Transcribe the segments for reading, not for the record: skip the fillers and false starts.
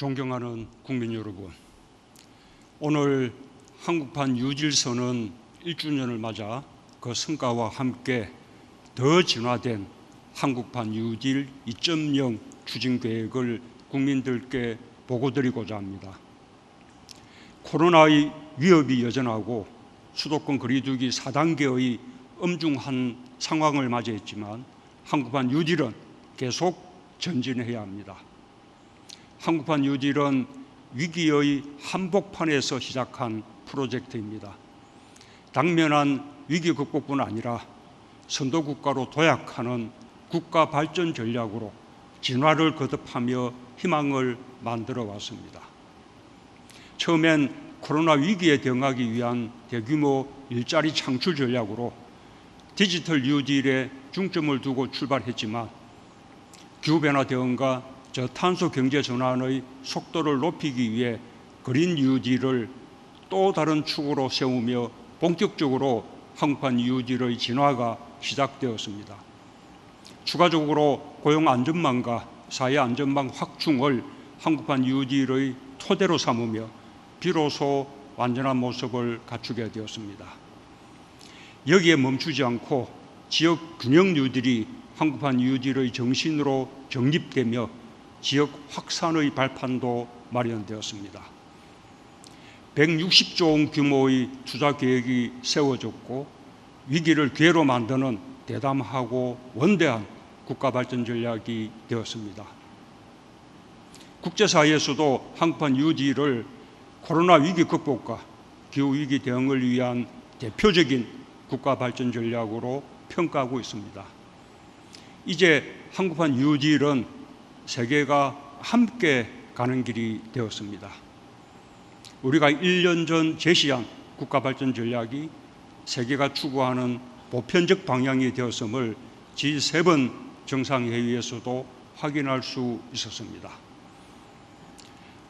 존경하는 국민 여러분, 오늘 한국판 유질서는 1주년을 맞아 그 성과와 함께 더 진화된 한국판 유질 2.0 추진계획을 국민들께 보고드리고자 합니다. 코로나의 위협이 여전하고 수도권 거리두기 4단계의 엄중한 상황을 맞이했지만 한국판 유질은 계속 전진해야 합니다. 한국판 유질은 위기의 한복판에서 시작한 프로젝트입니다. 당면한 위기 극복뿐 아니라 선도국가로 도약하는 국가 발전 전략으로 진화를 거듭하며 희망을 만들어 왔습니다. 처음엔 코로나 위기에 대응하기 위한 대규모 일자리 창출 전략으로 디지털 뉴딜에 중점을 두고 출발했지만 기후변화 대응과 저탄소 경제 전환의 속도를 높이기 위해 그린 뉴딜을 또 다른 축으로 세우며 본격적으로 한국판 뉴딜의 진화가 시작되었습니다. 추가적으로 고용 안전망과 사회 안전망 확충을 한국판 뉴딜의 토대로 삼으며 비로소 완전한 모습을 갖추게 되었습니다. 여기에 멈추지 않고 지역 균형 뉴딜이 한국판 뉴딜의 정신으로 정립되며 지역 확산의 발판도 마련되었습니다. 160조 원 규모의 투자 계획이 세워졌고 위기를 기회로 만드는 대담하고 원대한 국가 발전 전략이 되었습니다. 국제사회에서도 한국판 뉴딜을 코로나 위기 극복과 기후 위기 대응을 위한 대표적인 국가 발전 전략으로 평가하고 있습니다. 이제 한국판 뉴딜은 세계가 함께 가는 길이 되었습니다. 우리가 1년 전 제시한 국가 발전 전략이 세계가 추구하는 보편적 방향이 되었음을 G7 정상회의에서도 확인할 수 있었습니다.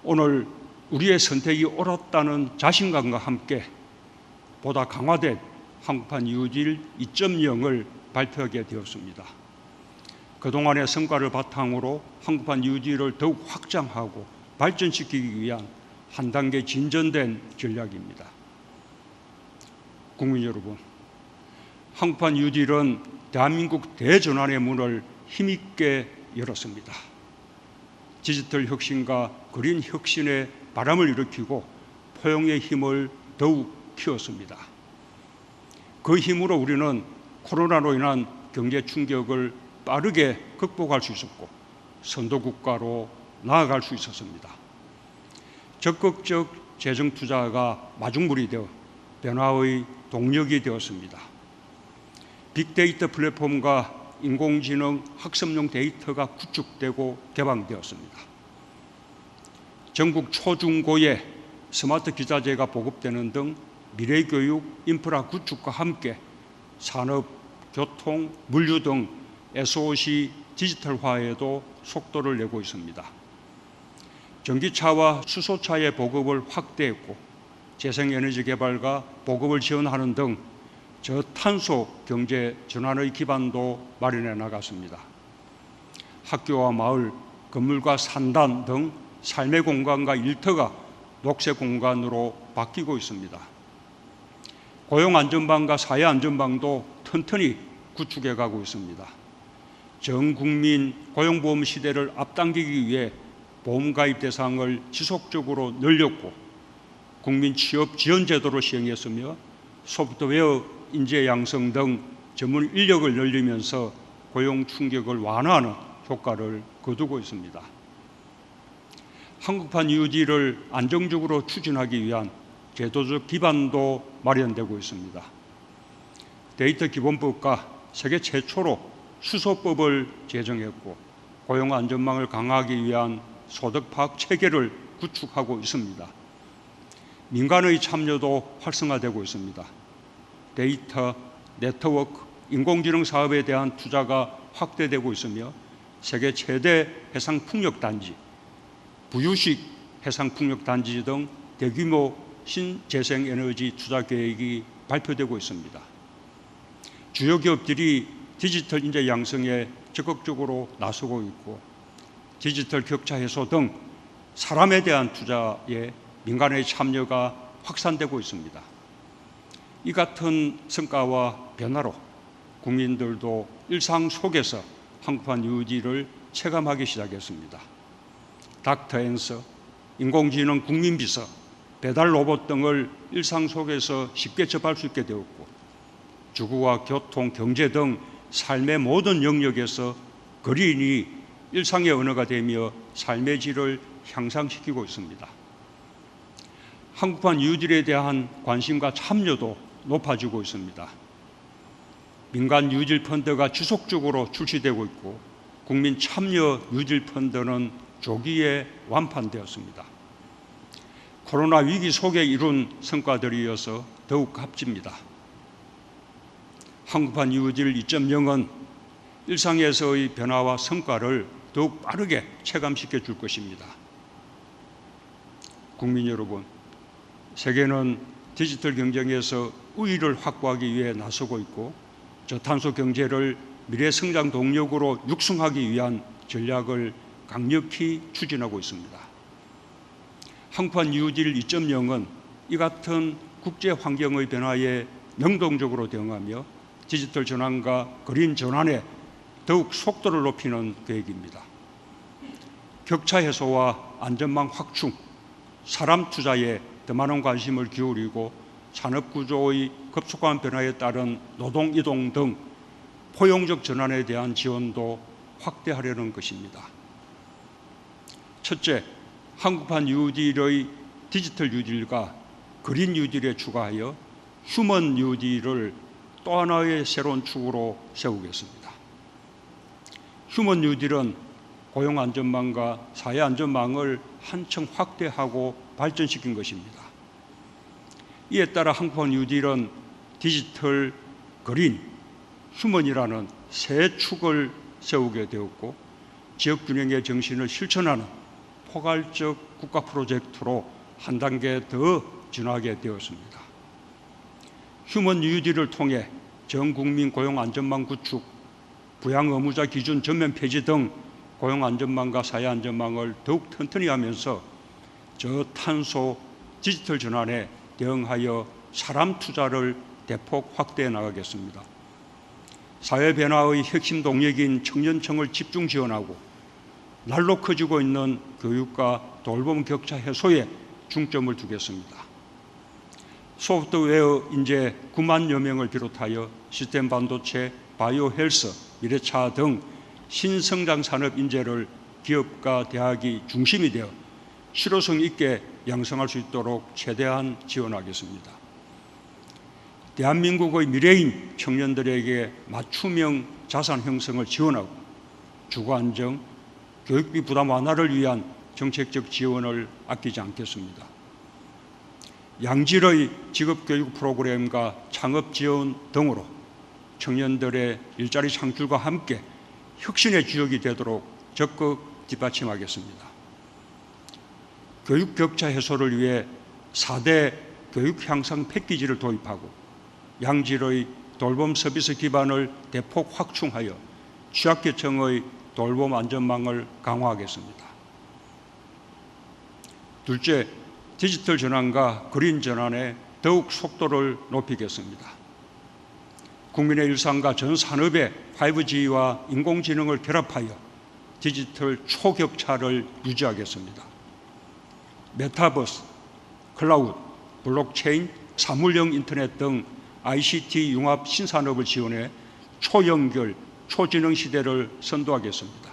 오늘 우리의 선택이 옳았다는 자신감과 함께 보다 강화된 한국판 뉴딜 2.0을 발표하게 되었습니다. 그동안의 성과를 바탕으로 한국판 뉴딜을 더욱 확장하고 발전시키기 위한 한 단계 진전된 전략입니다. 국민 여러분, 한국판 뉴딜은 대한민국 대전환의 문을 힘있게 열었습니다. 디지털 혁신과 그린 혁신의 바람을 일으키고 포용의 힘을 더욱 키웠습니다. 그 힘으로 우리는 코로나로 인한 경제 충격을 빠르게 극복할 수 있었고 선도국가로 나아갈 수 있었습니다. 적극적 재정 투자가 마중물이 되어 변화의 동력이 되었습니다. 빅데이터 플랫폼과 인공지능 학습용 데이터가 구축되고 개방되었습니다. 전국 초중고에 스마트 기자재가 보급되는 등 미래교육 인프라 구축과 함께 산업, 교통, 물류 등 SOC 디지털화에도 속도를 내고 있습니다. 전기차와 수소차의 보급을 확대했고 재생에너지 개발과 보급을 지원하는 등 저탄소 경제 전환의 기반도 마련해 나갔습니다. 학교와 마을, 건물과 산단 등 삶의 공간과 일터가 녹색 공간으로 바뀌고 있습니다. 고용 안전망과 사회 안전망도 튼튼히 구축해 가고 있습니다. 전 국민 고용보험 시대를 앞당기기 위해 보험가입 대상을 지속적으로 늘렸고 국민 취업 지원 제도를 시행했으며 소프트웨어 인재 양성 등 전문 인력을 늘리면서 고용 충격을 완화하는 효과를 거두고 있습니다. 한국판 뉴딜을 안정적으로 추진하기 위한 제도적 기반도 마련되고 있습니다. 데이터 기본법과 세계 최초로 수소법을 제정했고 고용 안전망을 강화하기 위한 소득 파악 체계를 구축하고 있습니다. 민간의 참여도 활성화되고 있습니다. 데이터, 네트워크, 인공지능 사업에 대한 투자가 확대되고 있으며 세계 최대 해상풍력단지, 부유식 해상풍력단지 등 대규모 신재생에너지 투자 계획이 발표되고 있습니다. 주요 기업들이 디지털 인재 양성에 적극적으로 나서고 있고 디지털 격차 해소 등 사람에 대한 투자에 민간의 참여가 확산되고 있습니다. 이 같은 성과와 변화로 국민들도 일상 속에서 한국판 UD를 체감하기 시작했습니다. 닥터앤서, 인공지능 국민비서, 배달 로봇 등을 일상 속에서 쉽게 접할 수 있게 되었고, 주거와 교통, 경제 등 삶의 모든 영역에서 그린이 일상의 언어가 되며 삶의 질을 향상시키고 있습니다. 한국판 뉴딜에 대한 관심과 참여도 높아지고 있습니다. 민간 뉴딜 펀드가 지속적으로 출시되고 있고, 국민 참여 뉴딜 펀드는 조기에 완판되었습니다. 코로나 위기 속에 이룬 성과들이어서 더욱 값집니다. 한국판 뉴딜 2.0은 일상에서의 변화와 성과를 더욱 빠르게 체감시켜 줄 것입니다. 국민 여러분, 세계는 디지털 경쟁에서 우위를 확보하기 위해 나서고 있고, 저탄소 경제를 미래 성장 동력으로 육성하기 위한 전략을 강력히 추진하고 있습니다. 한국판 뉴딜 2.0은 이 같은 국제 환경의 변화에 능동적으로 대응하며 디지털 전환과 그린 전환에 더욱 속도를 높이는 계획입니다. 격차 해소와 안전망 확충, 사람 투자에 더 많은 관심을 기울이고 산업 구조의 급속한 변화에 따른 노동 이동 등 포용적 전환에 대한 지원도 확대하려는 것입니다. 첫째, 한국판 뉴딜의 디지털 뉴딜과 그린 뉴딜에 추가하여 휴먼 뉴딜을 또 하나의 새로운 축으로 세우겠습니다. 휴먼 뉴딜은 고용 안전망과 사회 안전망을 한층 확대하고 발전시킨 것입니다. 이에 따라 한국판 뉴딜은 디지털, 그린, 휴먼이라는 세 축을 세우게 되었고, 지역 균형의 정신을 실천하는 포괄적 국가 프로젝트로 한 단계 더 진화하게 되었습니다. 휴먼 뉴딜을 통해 전 국민 고용 안전망 구축, 부양 의무자 기준 전면 폐지 등 고용 안전망과 사회 안전망을 더욱 튼튼히 하면서 저탄소 디지털 전환에 대응하여 사람 투자를 대폭 확대해 나가겠습니다. 사회 변화의 핵심 동력인 청년층을 집중 지원하고 날로 커지고 있는 교육과 돌봄 격차 해소에 중점을 두겠습니다. 소프트웨어 인재 9만여 명을 비롯하여 시스템 반도체, 바이오 헬스, 미래차 등 신성장 산업 인재를 기업과 대학이 중심이 되어 실효성 있게 양성할 수 있도록 최대한 지원하겠습니다. 대한민국의 미래인 청년들에게 맞춤형 자산 형성을 지원하고 주거 안정, 교육비 부담 완화를 위한 정책적 지원을 아끼지 않겠습니다. 양질의 직업교육 프로그램과 창업 지원 등으로 청년들의 일자리 창출과 함께 혁신의 주역이 되도록 적극 뒷받침하겠습니다. 교육 격차 해소를 위해 4대 교육 향상 패키지를 도입하고 양질의 돌봄 서비스 기반을 대폭 확충하여 취약계층의 돌봄 안전망을 강화하겠습니다. 둘째, 디지털 전환과 그린 전환에 더욱 속도를 높이겠습니다. 국민의 일상과 전 산업의 5G와 인공지능을 결합하여 디지털 초격차를 유지하겠습니다. 메타버스, 클라우드, 블록체인, 사물형 인터넷 등 ICT 융합 신산업을 지원해 초연결, 초지능 시대를 선도하겠습니다.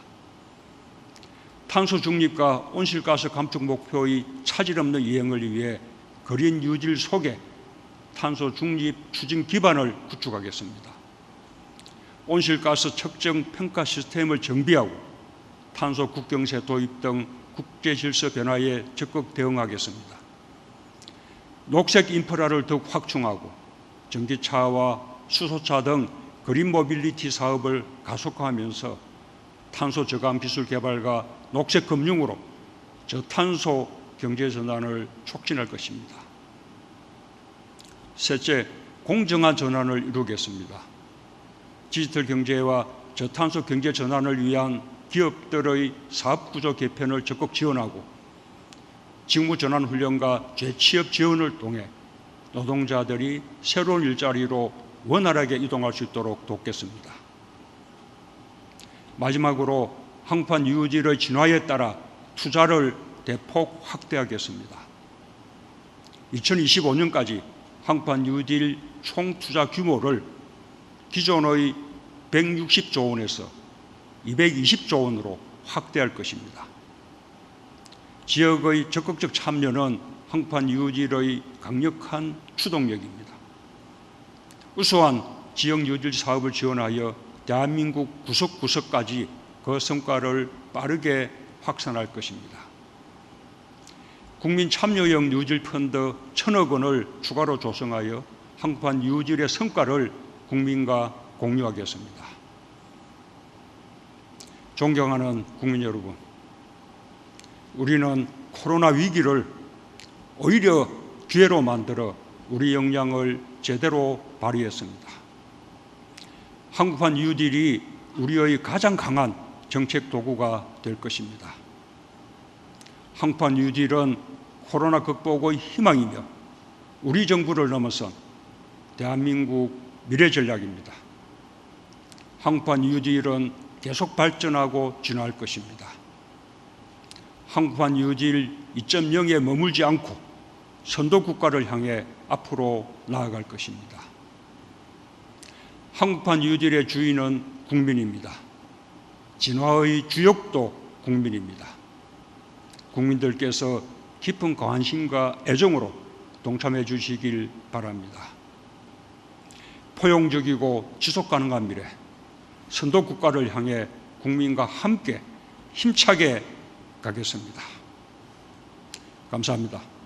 탄소 중립과 온실가스 감축 목표의 차질 없는 이행을 위해 그린 뉴딜 속에 탄소 중립 추진 기반을 구축하겠습니다. 온실가스 측정 평가 시스템을 정비하고 탄소 국경세 도입 등 국제 질서 변화에 적극 대응하겠습니다. 녹색 인프라를 더욱 확충하고 전기차와 수소차 등 그린 모빌리티 사업을 가속화하면서 탄소 저감 기술 개발과 녹색 금융으로 저탄소 경제 전환을 촉진할 것입니다. 셋째, 공정한 전환을 이루겠습니다. 디지털 경제와 저탄소 경제 전환을 위한 기업들의 사업 구조 개편을 적극 지원하고 직무전환 훈련과 재취업 지원을 통해 노동자들이 새로운 일자리로 원활하게 이동할 수 있도록 돕겠습니다. 마지막으로 항판 유질의 진화에 따라 투자를 대폭 확대하겠습니다. 2025년까지 항판 유질 총 투자 규모를 기존의 160조 원에서 220조 원으로 확대할 것입니다. 지역의 적극적 참여는 항판 유질의 강력한 추동력입니다. 우수한 지역 유질 사업을 지원하여 대한민국 구석구석까지 그 성과를 빠르게 확산할 것입니다. 국민 참여형 유질 펀드 1,000억 원을 추가로 조성하여 항판 유질의 성과를 국민과 공유하겠습니다. 존경하는 국민 여러분, 우리는 코로나 위기를 오히려 기회로 만들어 우리 역량을 제대로 발휘했습니다. 항판 뉴딜이 우리의 가장 강한 정책 도구가 될 것입니다. 항판 뉴딜은 코로나 극복의 희망이며 우리 정부를 넘어선 대한민국 미래 전략입니다. 항판 뉴딜은 계속 발전하고 진화할 것입니다. 항판 뉴딜 2.0에 머물지 않고 선도 국가를 향해 앞으로 나아갈 것입니다. 항판 뉴딜의 주인은 국민입니다. 진화의 주역도 국민입니다. 국민들께서 깊은 관심과 애정으로 동참해 주시길 바랍니다. 포용적이고 지속가능한 미래, 선도 국가를 향해 국민과 함께 힘차게 가겠습니다. 감사합니다.